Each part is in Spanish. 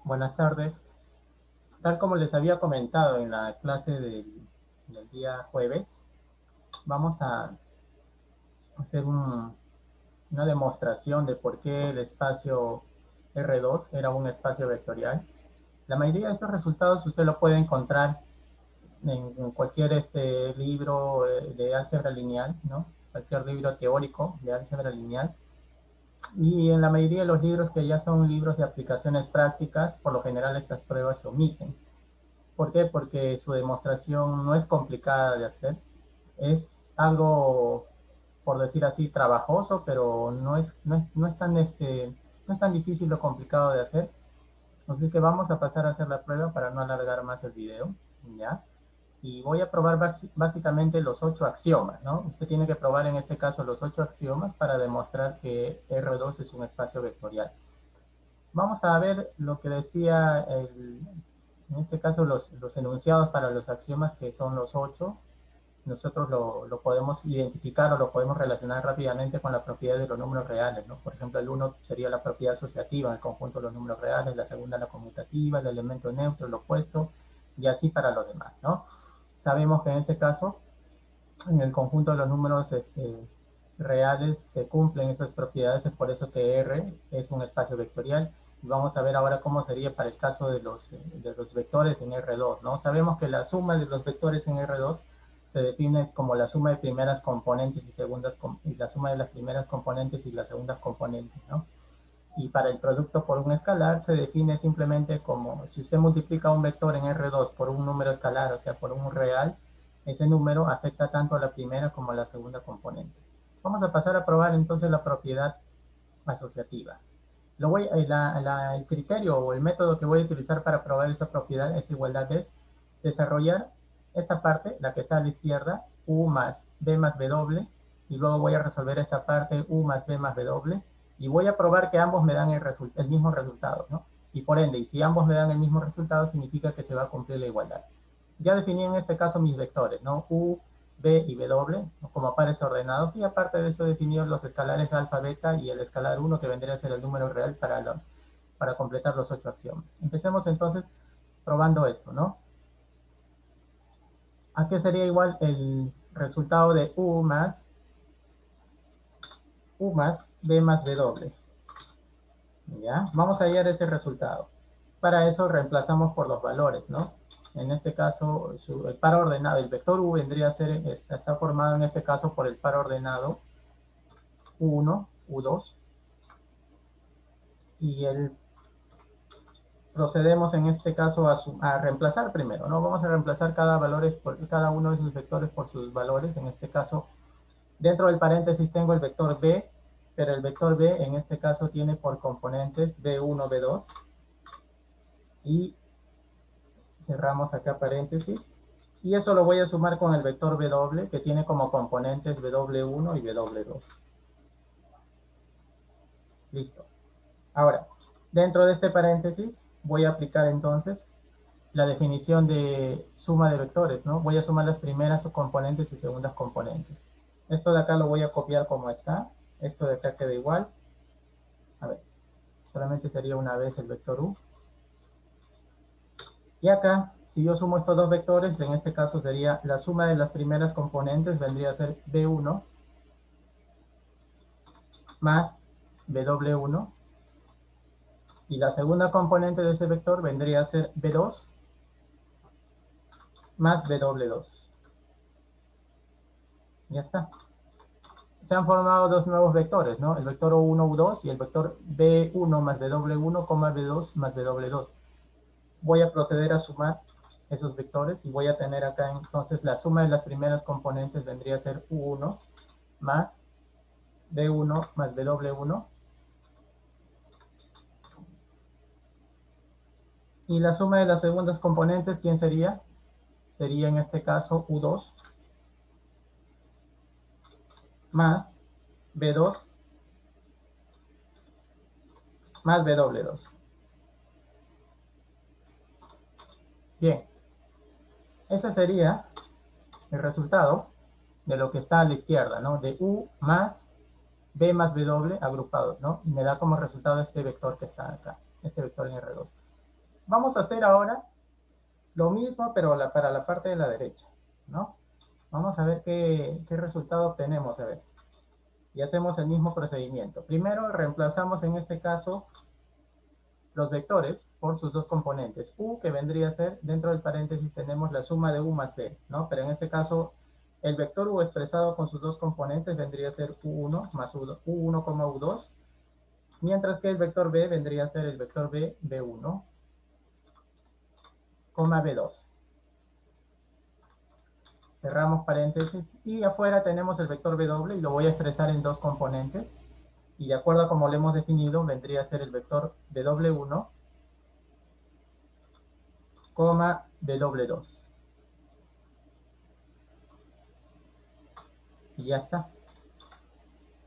Buenas tardes. Tal como les había comentado en la clase del día jueves, vamos a hacer una demostración de por qué el espacio R2 era un espacio vectorial. La mayoría de estos resultados usted lo puede encontrar en cualquier libro de álgebra lineal, ¿no? Cualquier libro teórico de álgebra lineal. Y en la mayoría de los libros que ya son libros de aplicaciones prácticas, por lo general estas pruebas se omiten. ¿Por qué? Porque su demostración no es complicada de hacer. Es algo, por decir así, trabajoso, pero no es tan difícil o complicado de hacer. Así que vamos a pasar a hacer la prueba para no alargar más el video, ¿ya? Y voy a probar básicamente los 8 axiomas, ¿no? Usted tiene que probar en este caso los 8 axiomas para demostrar que R2 es un espacio vectorial. Vamos a ver lo que decía en este caso los enunciados para los axiomas, que son los 8. Nosotros lo podemos identificar o lo podemos relacionar rápidamente con la propiedad de los números reales, ¿no? Por ejemplo, el uno sería la propiedad asociativa en el conjunto de los números reales, la segunda la conmutativa, el elemento neutro, el opuesto, y así para los demás, ¿no? Sabemos que en este caso, en el conjunto de los números reales se cumplen esas propiedades, es por eso que R es un espacio vectorial. Y vamos a ver ahora cómo sería para el caso de los vectores en R2, ¿no? Sabemos que la suma de los vectores en R2 se define como la suma de primeras componentes y segundas, y la suma de las primeras componentes y las segundas componentes, ¿no? Y para el producto por un escalar se define simplemente como si usted multiplica un vector en R2 por un número escalar, o sea, por un real, ese número afecta tanto a la primera como a la segunda componente. Vamos a pasar a probar entonces la propiedad asociativa. El criterio o el método que voy a utilizar para probar esta propiedad, esta igualdad, es desarrollar esta parte, la que está a la izquierda, U más B más W, y luego voy a resolver esta parte, U más B más W, y voy a probar que ambos me dan el mismo resultado, ¿no? Y por ende, y si ambos me dan el mismo resultado, significa que se va a cumplir la igualdad. Ya definí en este caso mis vectores, ¿no? U, B y W, ¿no? Como pares ordenados, y aparte de eso definí los escalares alfa, beta y el escalar 1, que vendría a ser el número real para completar los 8 axiomas. Empecemos entonces probando esto, ¿no? ¿A qué sería igual el resultado de U más B más W? ¿Ya? Vamos a hallar ese resultado. Para eso reemplazamos por los valores, ¿no? En este caso, el par ordenado, el vector U vendría a ser, está formado en este caso por el par ordenado U1, U2, y procedemos en este caso a reemplazar primero, ¿no? Vamos a reemplazar cada uno de sus vectores por sus valores. En este caso, dentro del paréntesis tengo el vector B, pero el vector B en este caso tiene por componentes B1, B2, y cerramos acá paréntesis, y eso lo voy a sumar con el vector W, que tiene como componentes W1 y W2. Listo. Ahora, dentro de este paréntesis, voy a aplicar entonces la definición de suma de vectores, ¿no? Voy a sumar las primeras componentes y segundas componentes. Esto de acá lo voy a copiar como está. Esto de acá queda igual. A ver, solamente sería una vez el vector U. Y acá, si yo sumo estos dos vectores, en este caso sería la suma de las primeras componentes, vendría a ser B1 más BW1. Y la segunda componente de ese vector vendría a ser B2 más BW2. Ya está. Se han formado dos nuevos vectores, ¿no? El vector U1, U2 y el vector B1 más BW1, B2 más BW2. Voy a proceder a sumar esos vectores y voy a tener acá entonces la suma de las primeras componentes vendría a ser U1 más B1 más BW1, y la suma de las segundas componentes, ¿quién sería? Sería en este caso U2 más B2 más BW2. Bien, ese sería el resultado de lo que está a la izquierda, ¿no? De U más B más W agrupados, ¿no? Y me da como resultado este vector que está acá. este vector en R2. Vamos a hacer ahora lo mismo, pero para la parte de la derecha, ¿no? Vamos a ver qué resultado obtenemos, a ver. Y hacemos el mismo procedimiento. Primero reemplazamos en este caso los vectores por sus dos componentes. U, que vendría a ser, dentro del paréntesis tenemos la suma de U más B, ¿no? Pero en este caso, el vector U expresado con sus dos componentes vendría a ser U1 más U1, U2, mientras que el vector B vendría a ser el vector B, B1, B2. Cerramos paréntesis y afuera tenemos el vector W y lo voy a expresar en dos componentes. Y de acuerdo a como lo hemos definido, vendría a ser el vector W1, W2. Y ya está.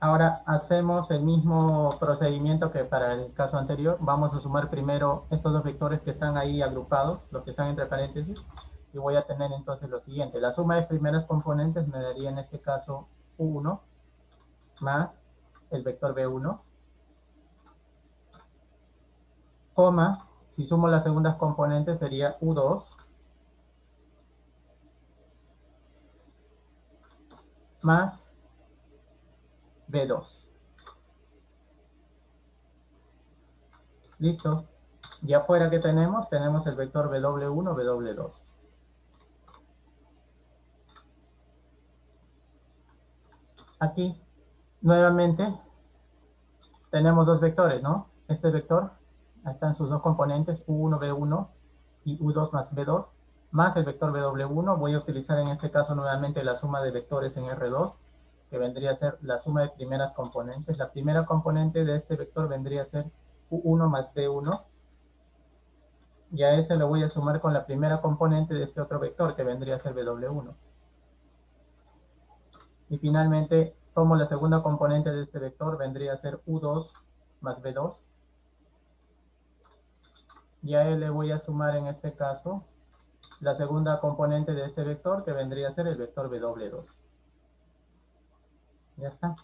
Ahora hacemos el mismo procedimiento que para el caso anterior. Vamos a sumar primero estos dos vectores que están ahí agrupados, los que están entre paréntesis. Y voy a tener entonces lo siguiente. La suma de primeras componentes me daría en este caso U1 más el vector B1, coma, si sumo las segundas componentes sería U2 más B2. ¿Listo? Y afuera que tenemos el vector W1, W2. Aquí, nuevamente, tenemos dos vectores, ¿no? Este vector, ahí están sus dos componentes, U1, B1 y U2 más B2, más el vector W1. Voy a utilizar en este caso nuevamente la suma de vectores en R2, que vendría a ser la suma de primeras componentes. La primera componente de este vector vendría a ser U1 más B1, y a ese lo voy a sumar con la primera componente de este otro vector, que vendría a ser W1. Y finalmente, tomo la segunda componente de este vector, vendría a ser U2 más B2, y a él le voy a sumar en este caso la segunda componente de este vector, que vendría a ser el vector W2. Ya está.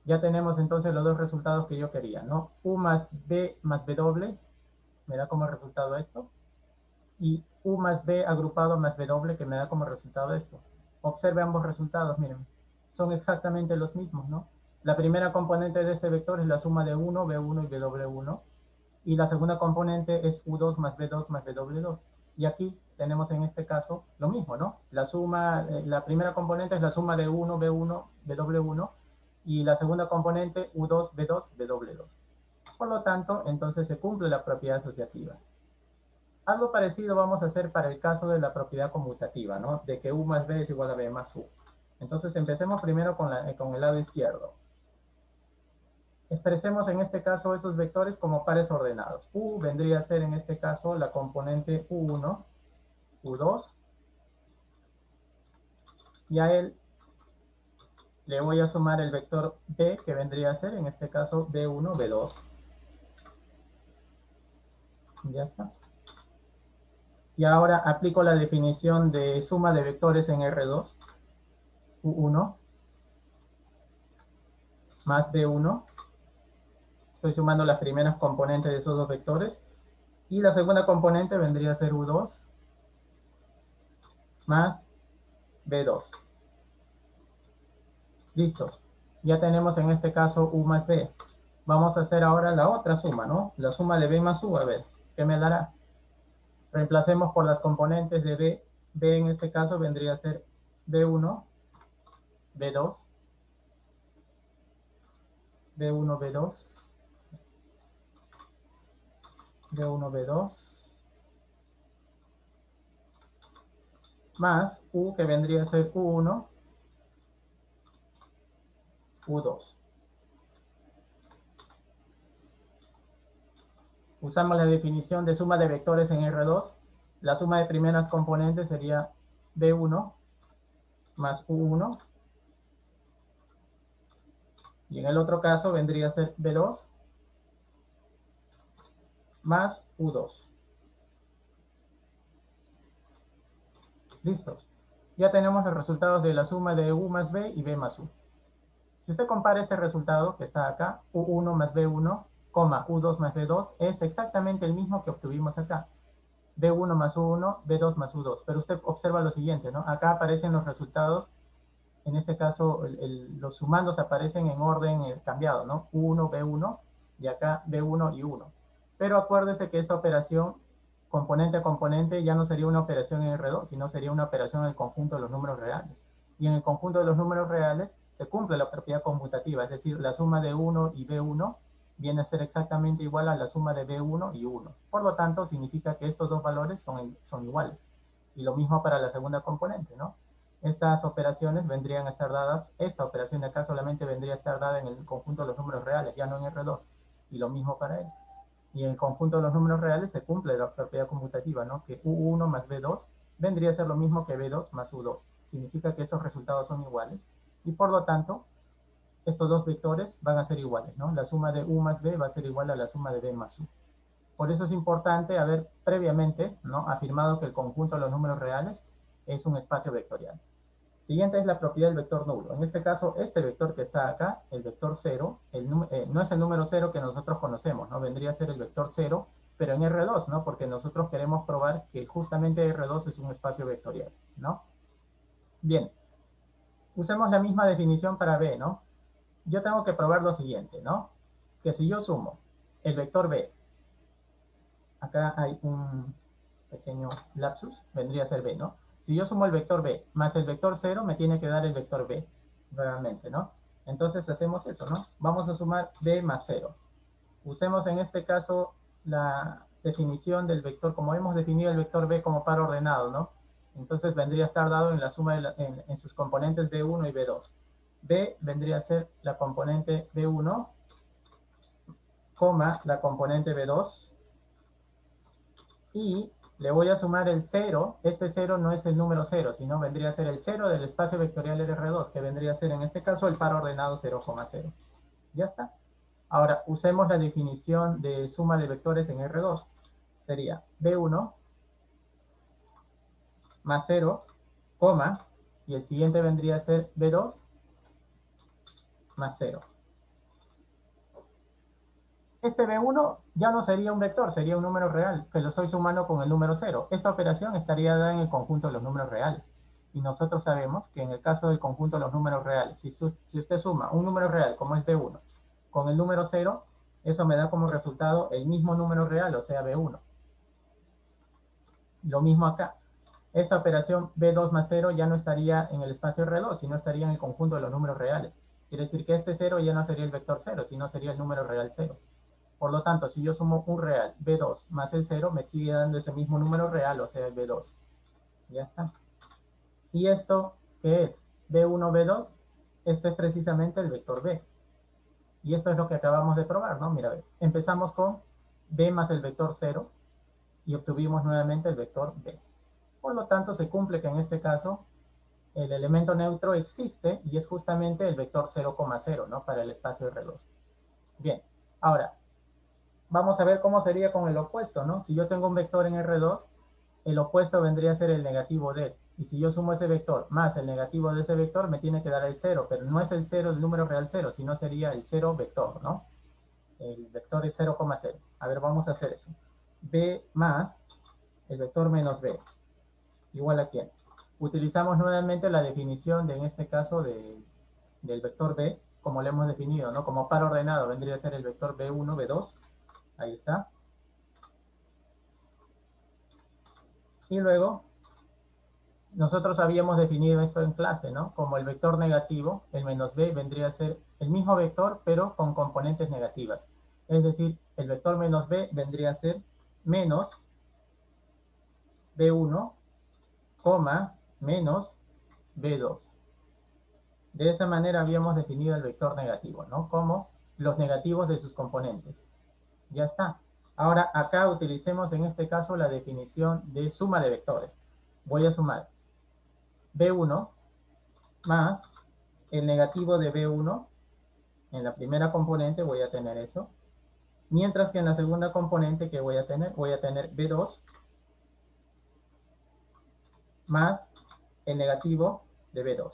Ya tenemos entonces los dos resultados que yo quería, ¿no? U más B más W, me da como resultado esto, y U más B agrupado más W, que me da como resultado esto. Observe ambos resultados, miren, son exactamente los mismos, ¿no? La primera componente de este vector es la suma de 1, B1 y BW1, y la segunda componente es U2 más B2 más BW2. Y aquí tenemos en este caso lo mismo, ¿no? La suma, la primera componente es la suma de 1, B1, BW1, y la segunda componente U2, B2, BW2. Por lo tanto, entonces se cumple la propiedad asociativa. Algo parecido vamos a hacer para el caso de la propiedad conmutativa, ¿no? De que U más B es igual a B más U. Entonces empecemos primero con el lado izquierdo. Expresemos en este caso esos vectores como pares ordenados. U vendría a ser en este caso la componente U1, U2, y a él le voy a sumar el vector B, que vendría a ser en este caso B1, B2. Ya está. Y ahora aplico la definición de suma de vectores en R2. U1 más B1. Estoy sumando las primeras componentes de esos dos vectores. Y la segunda componente vendría a ser U2 más B2. Listo. Ya tenemos en este caso U más B. Vamos a hacer ahora la otra suma, ¿no? La suma de B más U, a ver, ¿qué me dará? Reemplacemos por las componentes de B. B en este caso vendría a ser B1, B2, B1, B2, B1, B2, más U, que vendría a ser U1, U2. Usamos la definición de suma de vectores en R2. La suma de primeras componentes sería B1 más U1. Y en el otro caso vendría a ser B2 más U2. Listo. Ya tenemos los resultados de la suma de U más B y B más U. Si usted compara este resultado que está acá, U1 más B1, U2 más B2 es exactamente el mismo que obtuvimos acá. B1 más U1, B2 más U2. Pero usted observa lo siguiente, ¿no? Acá aparecen los resultados, en este caso los sumandos aparecen en orden cambiado, ¿no? U1, B1 y acá B1 y 1. Pero acuérdese que esta operación componente a componente ya no sería una operación en R2, sino sería una operación en el conjunto de los números reales. Y en el conjunto de los números reales se cumple la propiedad conmutativa, es decir, la suma de 1 y B1 viene a ser exactamente igual a la suma de B1 y 1. Por lo tanto, significa que estos dos valores son iguales. Y lo mismo para la segunda componente, ¿no? Estas operaciones vendrían a estar dadas, esta operación de acá solamente vendría a estar dada en el conjunto de los números reales, ya no en R2. Y lo mismo para él. Y en el conjunto de los números reales se cumple la propiedad conmutativa, ¿no? Que U1 más B2 vendría a ser lo mismo que B2 más U2. Significa que estos resultados son iguales. Y por lo tanto, estos dos vectores van a ser iguales, ¿no? La suma de U más B va a ser igual a la suma de B más U. Por eso es importante haber previamente, ¿no?, afirmado que el conjunto de los números reales es un espacio vectorial. Siguiente es la propiedad del vector nulo. En este caso, este vector que está acá, el vector 0, no es el número 0 que nosotros conocemos, ¿no? Vendría a ser el vector 0, pero en R2, ¿no? Porque nosotros queremos probar que justamente R2 es un espacio vectorial, ¿no? Bien, usemos la misma definición para B, ¿no? Yo tengo que probar lo siguiente, ¿no? Que si yo sumo el vector B, acá hay un pequeño lapsus, vendría a ser B, ¿no? Si yo sumo el vector B más el vector 0, me tiene que dar el vector B, nuevamente, ¿no? Entonces hacemos eso, ¿no? Vamos a sumar B más 0. Usemos en este caso la definición del vector, como hemos definido el vector B como par ordenado, ¿no? Entonces vendría a estar dado en la suma en sus componentes B1 y B2. B vendría a ser la componente B1, coma, la componente B2, y le voy a sumar el 0. Este 0 no es el número 0, sino vendría a ser el 0 del espacio vectorial R2, que vendría a ser en este caso el par ordenado 0,0. Ya está. Ahora, usemos la definición de suma de vectores en R2. Sería B1 más 0, coma, y el siguiente vendría a ser B2 más 0. Este B1 ya no sería un vector, sería un número real, que lo estoy sumando con el número 0. Esta operación estaría dada en el conjunto de los números reales. Y nosotros sabemos que en el caso del conjunto de los números reales, si usted suma un número real como es B1 con el número 0, eso me da como resultado el mismo número real, o sea B1. Lo mismo acá. Esta operación B2 más 0 ya no estaría en el espacio R2, sino estaría en el conjunto de los números reales. Quiere decir que este 0 ya no sería el vector 0, sino sería el número real 0. Por lo tanto, si yo sumo un real, B2 más el 0, me sigue dando ese mismo número real, o sea, el B2. Ya está. ¿Y esto qué es? B1, B2. Este es precisamente el vector B. Y esto es lo que acabamos de probar, ¿no? Mira, empezamos con B más el vector 0 y obtuvimos nuevamente el vector B. Por lo tanto, se cumple que en este caso el elemento neutro existe y es justamente el vector 0,0, ¿no? Para el espacio R2. Bien, ahora, vamos a ver cómo sería con el opuesto, ¿no? Si yo tengo un vector en R2, el opuesto vendría a ser el negativo de él. Y si yo sumo ese vector más el negativo de ese vector, me tiene que dar el 0, pero no es el 0 el número real 0, sino sería el 0 vector, ¿no? El vector es 0,0. A ver, vamos a hacer eso. B más el vector menos B, igual a quién. Utilizamos nuevamente la definición en este caso del vector B, como lo hemos definido, ¿no? Como par ordenado vendría a ser el vector B1, B2. Ahí está. Y luego, nosotros habíamos definido esto en clase, ¿no? Como el vector negativo, el menos b, vendría a ser el mismo vector, pero con componentes negativas. Es decir, el vector menos b vendría a ser menos b1, menos b2. De esa manera habíamos definido el vector negativo, ¿no? Como los negativos de sus componentes. Ya está. Ahora acá utilicemos en este caso la definición de suma de vectores. Voy a sumar b1 más el negativo de B1, en la primera componente voy a tener eso, mientras que en la segunda componente que voy a tener B2 más el negativo de B2.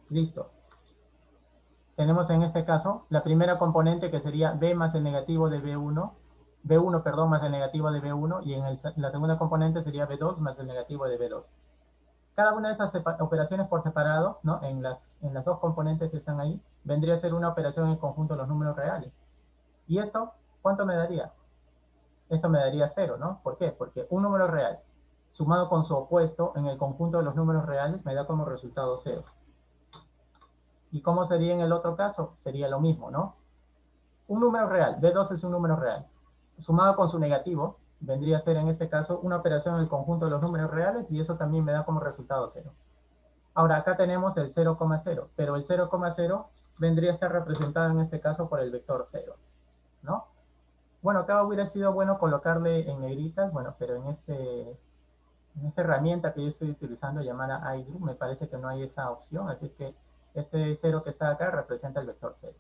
Listo. tenemos en este caso la primera componente que sería b más el negativo de b1, perdón, más el negativo de b1, y en la segunda componente sería b2 más el negativo de b2. Cada una de esas operaciones por separado, ¿no? En las dos componentes que están ahí, vendría a ser una operación en conjunto de los números reales. ¿Y esto cuánto me daría? Esto me daría 0, ¿no? ¿Por qué? Porque un número real sumado con su opuesto en el conjunto de los números reales me da como resultado 0. ¿Y cómo sería en el otro caso? Sería lo mismo, ¿no? Un número real, B2 es un número real, sumado con su negativo, vendría a ser en este caso una operación en el conjunto de los números reales y eso también me da como resultado 0. Ahora acá tenemos el 0,0, pero el 0,0 vendría a estar representado en este caso por el vector 0, ¿no? Bueno, acá hubiera sido bueno colocarle en negritas, bueno, pero en esta herramienta que yo estoy utilizando llamada iGroup, me parece que no hay esa opción, así que este 0 que está acá representa el vector 0.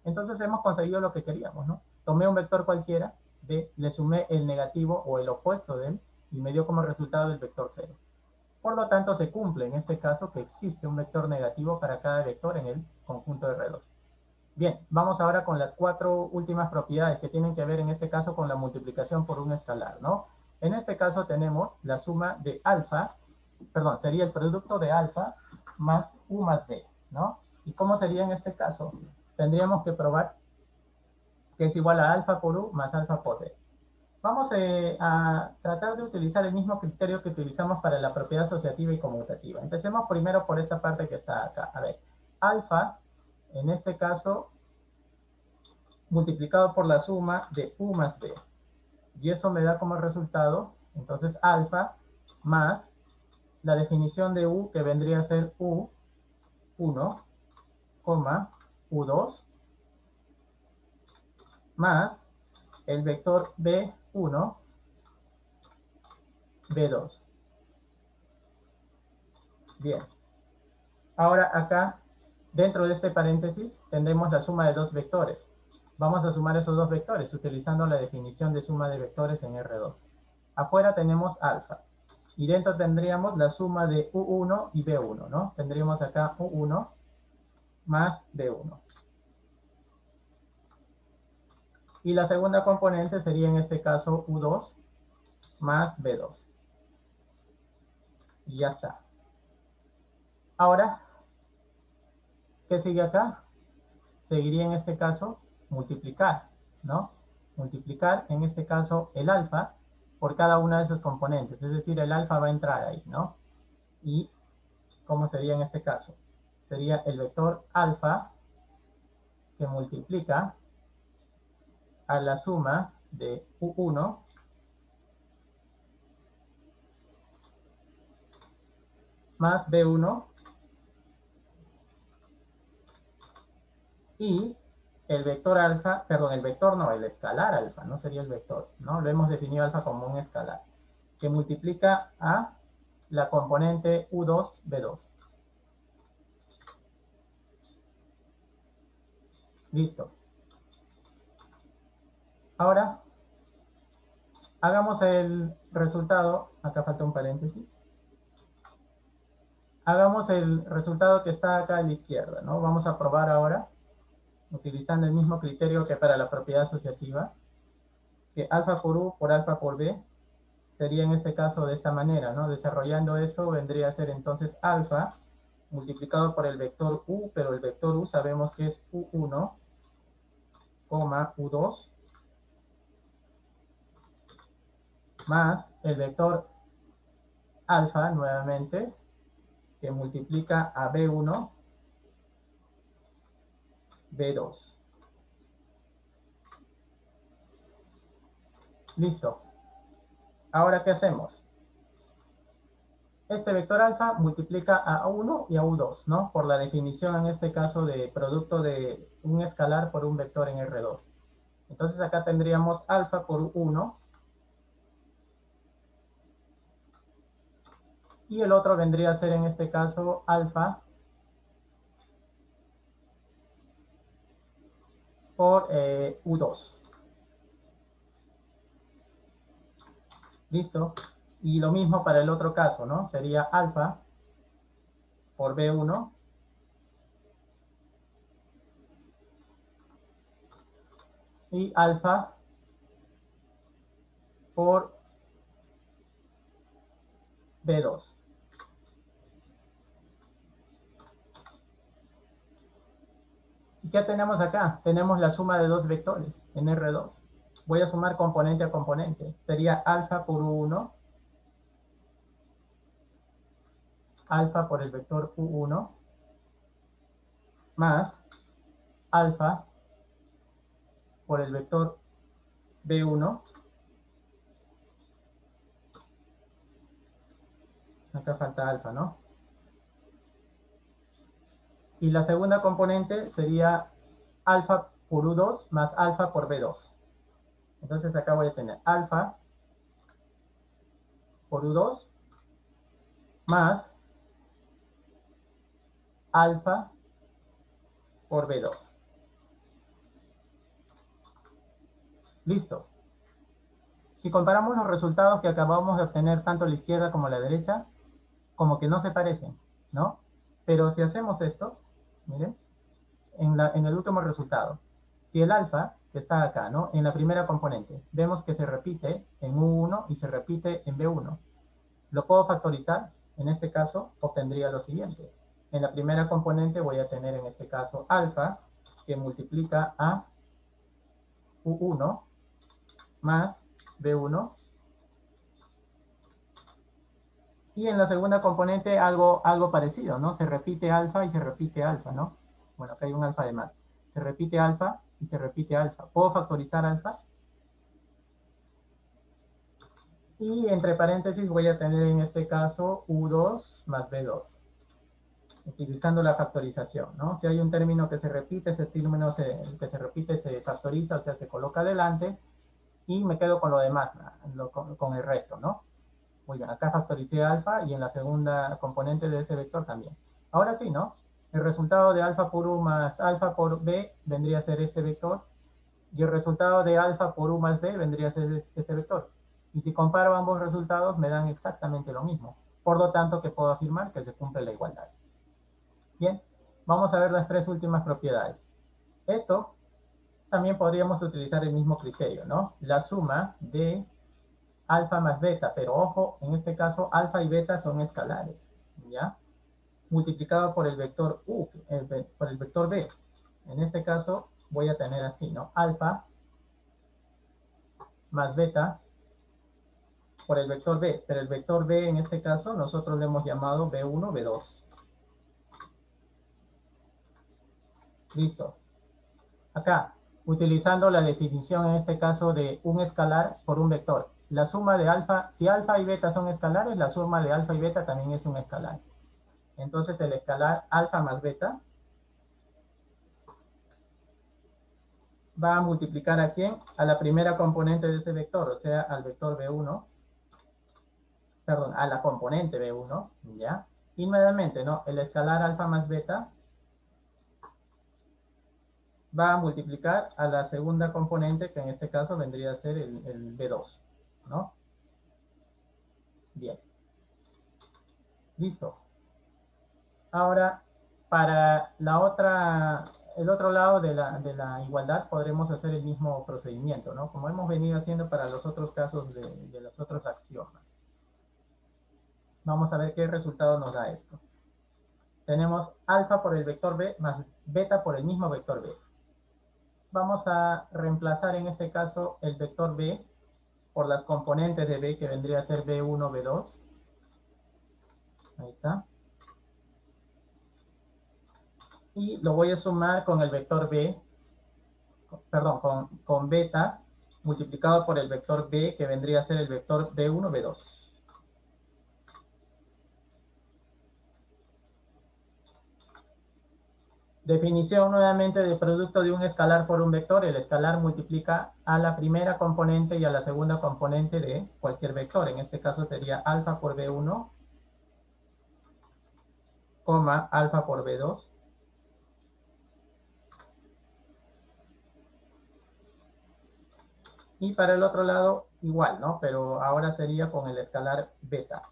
Entonces hemos conseguido lo que queríamos, ¿no? Tomé un vector cualquiera, le sumé el negativo o el opuesto de él y me dio como resultado el vector 0. Por lo tanto, se cumple en este caso que existe un vector negativo para cada vector en el conjunto de R2. Bien, vamos ahora con las 4 últimas propiedades que tienen que ver en este caso con la multiplicación por un escalar, ¿no? En este caso tenemos la suma de alfa, perdón, sería el producto de alfa más u más b, ¿no? ¿Y cómo sería en este caso? Tendríamos que probar que es igual a alfa por u más alfa por b. Vamos a tratar de utilizar el mismo criterio que utilizamos para la propiedad asociativa y conmutativa. Empecemos primero por esta parte que está acá. A ver, alfa, en este caso, multiplicado por la suma de u más b. Y eso me da como resultado, entonces, alfa más la definición de u, que vendría a ser u1, u2, más el vector b1, b2. Bien. Ahora acá, dentro de este paréntesis, tendremos la suma de dos vectores. Vamos a sumar esos dos vectores utilizando la definición de suma de vectores en R2. Afuera tenemos alfa. Y dentro tendríamos la suma de U1 y B1, ¿no? Tendríamos acá U1 más B1. Y la segunda componente sería en este caso U2 más B2. Y ya está. Ahora, ¿qué sigue acá? Seguiría en este caso multiplicar, ¿no? Multiplicar en este caso el alfa por cada una de sus componentes, es decir, el alfa va a entrar ahí, ¿no? Y, ¿cómo sería en este caso? Sería el vector alfa que multiplica a la suma de U1 más B1 y el vector alfa, perdón, el vector no, el escalar alfa, no sería el vector, ¿no? Lo hemos definido alfa como un escalar, que multiplica a la componente U2, B2. Listo. Ahora, hagamos el resultado, acá falta un paréntesis. Hagamos el resultado que está acá a la izquierda, ¿no? Vamos a probar ahora, utilizando el mismo criterio que para la propiedad asociativa, que alfa por u por alfa por b sería en este caso de esta manera, ¿no? Desarrollando eso vendría a ser entonces alfa multiplicado por el vector u, pero el vector u sabemos que es u1, u2, más el vector alfa nuevamente, que multiplica a b1, b2. Listo. Ahora, ¿qué hacemos? Este vector alfa multiplica a U1 y a U2, ¿no? Por la definición en este caso de producto de un escalar por un vector en R2. Entonces acá tendríamos alfa por U1 y el otro vendría a ser en este caso alfa por U2. ¿Listo? Y lo mismo para el otro caso, ¿no? Sería alfa por B1 y alfa por B2. ¿Y qué tenemos acá? Tenemos la suma de dos vectores en R2. Voy a sumar componente a componente. Sería alfa por U1, alfa por el vector U1, más alfa por el vector B1. Acá falta alfa, ¿no? Y la segunda componente sería alfa por U2 más alfa por B2. Entonces acá voy a tener alfa por U2 más alfa por B2. Listo. Si comparamos los resultados que acabamos de obtener tanto a la izquierda como a la derecha, como que no se parecen, ¿no? Pero si hacemos esto, miren, en el último resultado, si el alfa, que está acá, ¿no? En la primera componente, vemos que se repite en U1 y se repite en B1. ¿Lo puedo factorizar? En este caso, obtendría lo siguiente. En la primera componente voy a tener, en este caso, alfa, que multiplica a U1 más B1. Y en la segunda componente algo parecido, ¿no? Se repite alfa y se repite alfa, ¿no? Bueno, acá hay un alfa de más. Se repite alfa y se repite alfa. ¿Puedo factorizar alfa? Y entre paréntesis voy a tener en este caso U2 más B2, utilizando la factorización, ¿no? Si hay un término que se repite, ese término que se repite se factoriza, o sea, se coloca adelante, y me quedo con lo demás, con el resto, ¿no? Muy bien, acá factoricé alfa y en la segunda componente de ese vector también. Ahora sí, ¿no? El resultado de alfa por U más alfa por B vendría a ser este vector, y el resultado de alfa por U más B vendría a ser este vector. Y si comparo ambos resultados, me dan exactamente lo mismo. Por lo tanto, que puedo afirmar que se cumple la igualdad. Bien, vamos a ver las tres últimas propiedades. Esto también podríamos utilizar el mismo criterio, ¿no? La suma de alfa más beta, pero ojo, en este caso alfa y beta son escalares, ¿ya? Multiplicado por el vector U, por el vector B. En este caso voy a tener así, ¿no? Alfa más beta por el vector B, pero el vector B en este caso nosotros le hemos llamado B1, B2. Listo. Acá, utilizando la definición en este caso de un escalar por un vector. La suma de alfa, si alfa y beta son escalares, la suma de alfa y beta también es un escalar. Entonces el escalar alfa más beta va a multiplicar ¿a quién? A la primera componente de ese vector, o sea, al vector B1, perdón, a la componente B1, ¿ya? Y nuevamente, ¿no? El escalar alfa más beta va a multiplicar a la segunda componente, que en este caso vendría a ser el B2, ¿no? Bien, listo. Ahora, para el otro lado de la igualdad, podremos hacer el mismo procedimiento, ¿no? Como hemos venido haciendo para los otros casos de los otros axiomas. Vamos a ver qué resultado nos da esto. Tenemos alfa por el vector B más beta por el mismo vector B. Vamos a reemplazar en este caso el vector B por las componentes de B, que vendría a ser B1, B2. Ahí está. Y lo voy a sumar con el vector B, perdón, con beta multiplicado por el vector B, que vendría a ser el vector B1, B2. Definición nuevamente de producto de un escalar por un vector. El escalar multiplica a la primera componente y a la segunda componente de cualquier vector. En este caso sería alfa por B1, coma, alfa por B2. Y para el otro lado, igual, ¿no? Pero ahora sería con el escalar beta.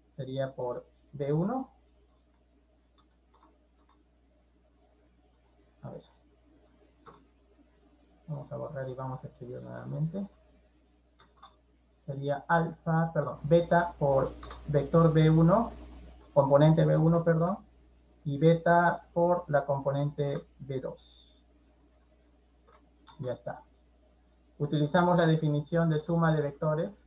Sería por B1. A ver. Vamos a borrar y vamos a escribir nuevamente. Sería alfa, perdón, beta por vector B1, componente B1, perdón, y beta por la componente B2. Ya está. Utilizamos la definición de suma de vectores.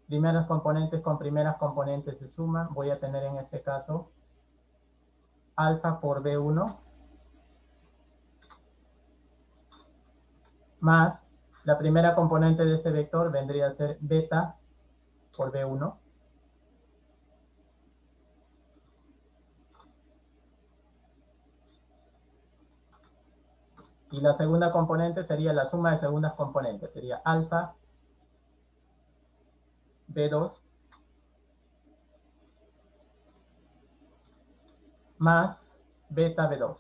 Primeros componentes con primeras componentes se suman. Voy a tener en este caso alfa por B1 más la primera componente de este vector vendría a ser beta por B1 y la segunda componente sería la suma de segundas componentes, sería alfa B2 más beta B2.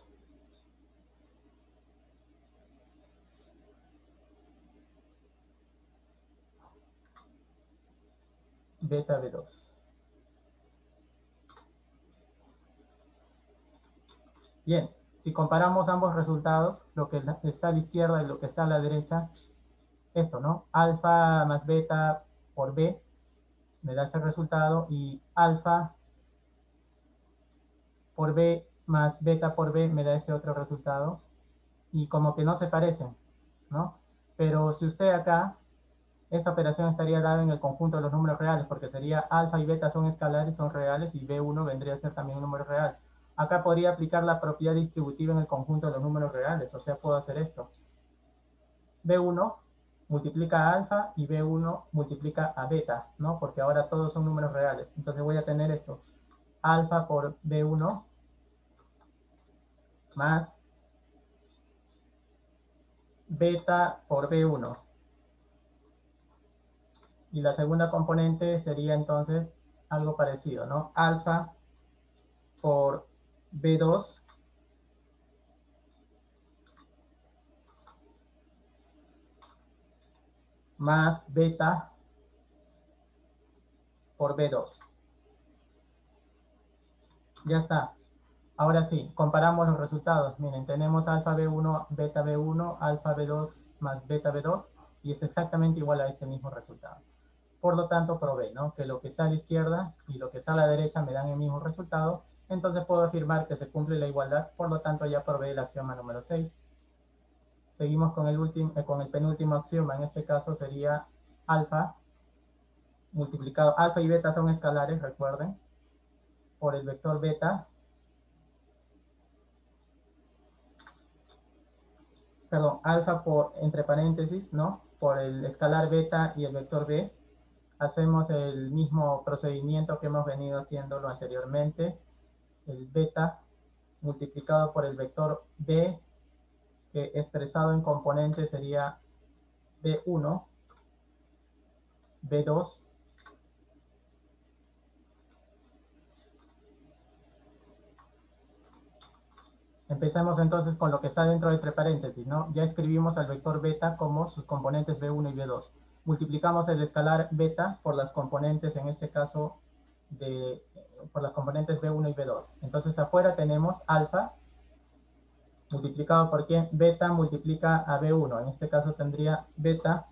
Beta B2. Bien, si comparamos ambos resultados, lo que está a la izquierda y lo que está a la derecha, esto, ¿no? Alfa más beta por B me da este resultado y alfa por B más beta por B me da este otro resultado. Y como que no se parecen, ¿no? Pero si usted acá, esta operación estaría dada en el conjunto de los números reales, porque sería alfa y beta son escalares, son reales, y B1 vendría a ser también un número real. Acá podría aplicar la propiedad distributiva en el conjunto de los números reales, o sea, puedo hacer esto. B1 multiplica a alfa y B1 multiplica a beta, ¿no? Porque ahora todos son números reales. Entonces voy a tener esto. Alfa por B1 más beta por B1. Y la segunda componente sería entonces algo parecido, ¿no? Alfa por B2 más beta por B2. Ya está. Ahora sí, comparamos los resultados. Miren, tenemos alfa B1, beta B1, alfa B2 más beta B2 y es exactamente igual a este mismo resultado. Por lo tanto, probé, ¿no? Que lo que está a la izquierda y lo que está a la derecha me dan el mismo resultado. Entonces puedo afirmar que se cumple la igualdad. Por lo tanto, ya probé el axioma número 6. Seguimos con con el penúltimo axioma. En este caso sería alfa multiplicado. Alfa y beta son escalares, recuerden, por el vector beta. Perdón, alfa por, entre paréntesis, ¿no? Por el escalar beta y el vector b. Hacemos el mismo procedimiento que hemos venido haciéndolo anteriormente. El beta multiplicado por el vector b, que expresado en componentes sería b1, b2, empezamos entonces con lo que está dentro de entre paréntesis, ¿no? Ya escribimos al vector beta como sus componentes b1 y b2. Multiplicamos el escalar beta por las componentes, en este caso, por las componentes b1 y b2. Entonces afuera tenemos alfa multiplicado por quién? Beta multiplica a b1. En este caso tendría beta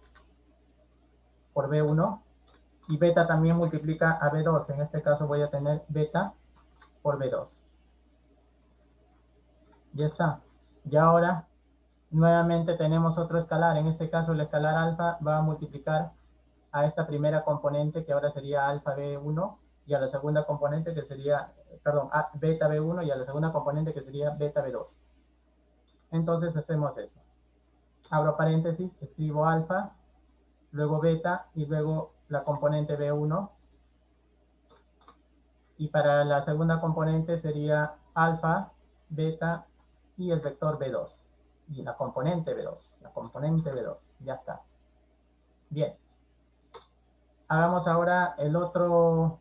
por b1 y beta también multiplica a b2. En este caso voy a tener beta por b2. Ya está. Y ahora nuevamente tenemos otro escalar. En este caso el escalar alfa va a multiplicar a esta primera componente que ahora sería alfa B1 y a la segunda componente que sería, perdón, beta B1 y a la segunda componente que sería beta B2. Entonces hacemos eso. Abro paréntesis, escribo alfa, luego beta y luego la componente B1. Y para la segunda componente sería alfa, beta y el vector B2. Y la componente B2, la componente B2, ya está. Bien, hagamos ahora el otro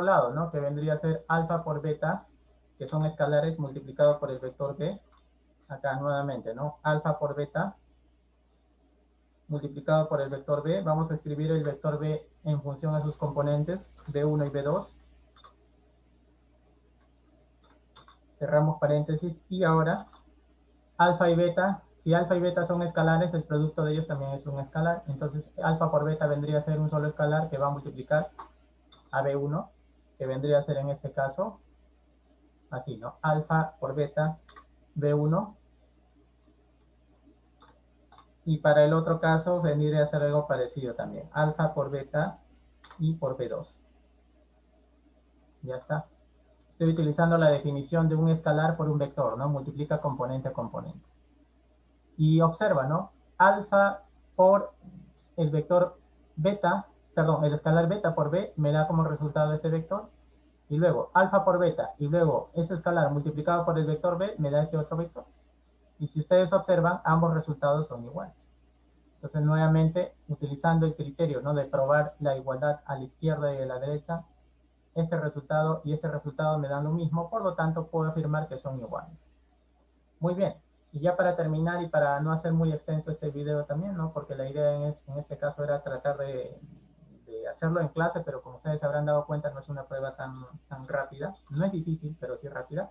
lado, ¿no? Que vendría a ser alfa por beta, que son escalares multiplicado por el vector B. Acá nuevamente, ¿no? Alfa por beta multiplicado por el vector B. Vamos a escribir el vector B en función a sus componentes, B1 y B2. Cerramos paréntesis y ahora alfa y beta Si alfa y beta son escalares, el producto de ellos también es un escalar. Entonces, alfa por beta vendría a ser un solo escalar que va a multiplicar a B1, que vendría a ser en este caso, así, ¿no? Alfa por beta, B1. Y para el otro caso vendría a ser algo parecido también. Alfa por beta y por B2. Ya está. Estoy utilizando la definición de un escalar por un vector, ¿no? Multiplica componente a componente. Y observa, ¿no? Alfa por el vector beta, perdón, el escalar beta por b me da como resultado este vector. Y luego alfa por beta y luego ese escalar multiplicado por el vector b me da este otro vector. Y si ustedes observan, ambos resultados son iguales. Entonces, nuevamente, utilizando el criterio, ¿no?, de probar la igualdad a la izquierda y a la derecha, este resultado y este resultado me dan lo mismo, por lo tanto, puedo afirmar que son iguales. Muy bien. Y ya para terminar y para no hacer muy extenso este video también, ¿no?, porque la idea en este caso era tratar de hacerlo en clase, pero como ustedes se habrán dado cuenta, no es una prueba tan rápida. No es difícil, pero sí rápida.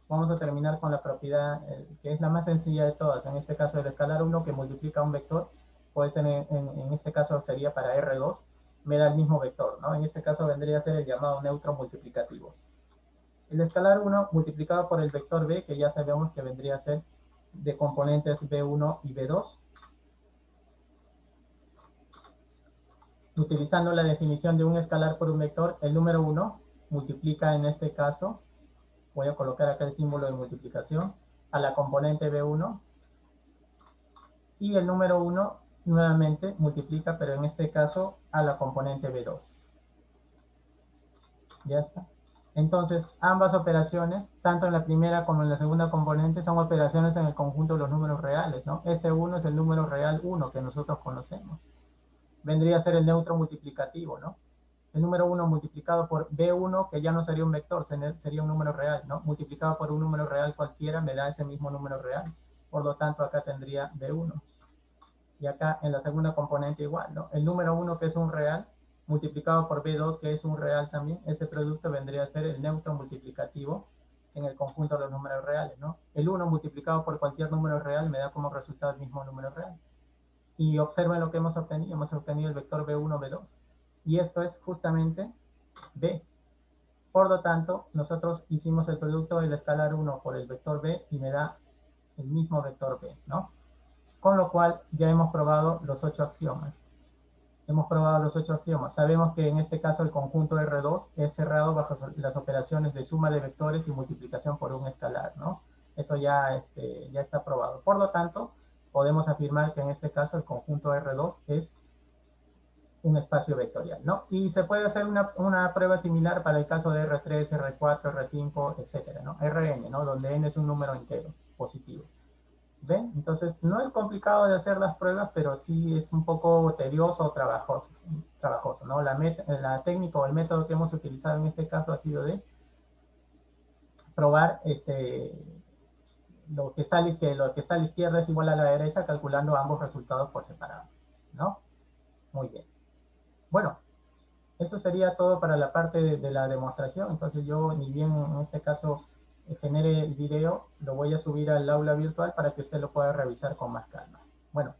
Vamos a terminar con la propiedad que es la más sencilla de todas. En este caso, el escalar 1 que multiplica un vector, pues en este caso sería para R2, me da el mismo vector, ¿no? En este caso vendría a ser el llamado neutro multiplicativo. El escalar 1 multiplicado por el vector B, que ya sabemos que vendría a ser de componentes B1 y B2. Utilizando la definición de un escalar por un vector, el número 1 multiplica en este caso, voy a colocar acá el símbolo de multiplicación, a la componente B1, y el número 1 nuevamente multiplica, pero en este caso a la componente B2. Ya está. Entonces, ambas operaciones, tanto en la primera como en la segunda componente, son operaciones en el conjunto de los números reales, ¿no? Este 1 es el número real 1 que nosotros conocemos. Vendría a ser el neutro multiplicativo, ¿no? El número 1 multiplicado por B1, que ya no sería un vector, sería un número real, ¿no? Multiplicado por un número real cualquiera me da ese mismo número real. Por lo tanto, acá tendría B1. Y acá en la segunda componente igual, ¿no? El número 1, que es un real, multiplicado por B2, que es un real también, ese producto vendría a ser el neutro multiplicativo en el conjunto de los números reales, ¿no? El 1 multiplicado por cualquier número real me da como resultado el mismo número real. Y observen lo que hemos obtenido el vector B1, B2. Y esto es justamente B. Por lo tanto, nosotros hicimos el producto del escalar 1 por el vector B y me da el mismo vector B, ¿no? Con lo cual ya hemos probado los 8 axiomas. Hemos probado los 8 axiomas. Sabemos que en este caso el conjunto R2 es cerrado bajo las operaciones de suma de vectores y multiplicación por un escalar, ¿no? Eso ya está probado. Por lo tanto, podemos afirmar que en este caso el conjunto R2 es un espacio vectorial, ¿no? Y se puede hacer una prueba similar para el caso de R3, R4, R5, etcétera, ¿no? Rn, ¿no? Donde n es un número entero, positivo. ¿Ven? Entonces, no es complicado de hacer las pruebas, pero sí es un poco tedioso o trabajoso, ¿no? La técnica o el método que hemos utilizado en este caso ha sido de probar lo que está a la izquierda es igual a la derecha, calculando ambos resultados por separado, ¿no? Muy bien. Bueno, eso sería todo para la parte de la demostración. Entonces yo, ni bien en este caso genere el video, lo voy a subir al aula virtual para que usted lo pueda revisar con más calma. Bueno,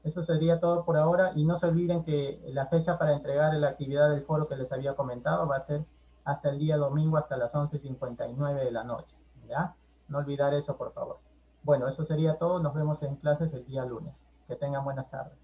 eso sería todo por ahora y no se olviden que la fecha para entregar la actividad del foro que les había comentado va a ser hasta el día domingo hasta las 11:59 de la noche, ¿ya? No olvidar eso, por favor. Bueno, eso sería todo. Nos vemos en clases el día lunes. Que tengan buenas tardes.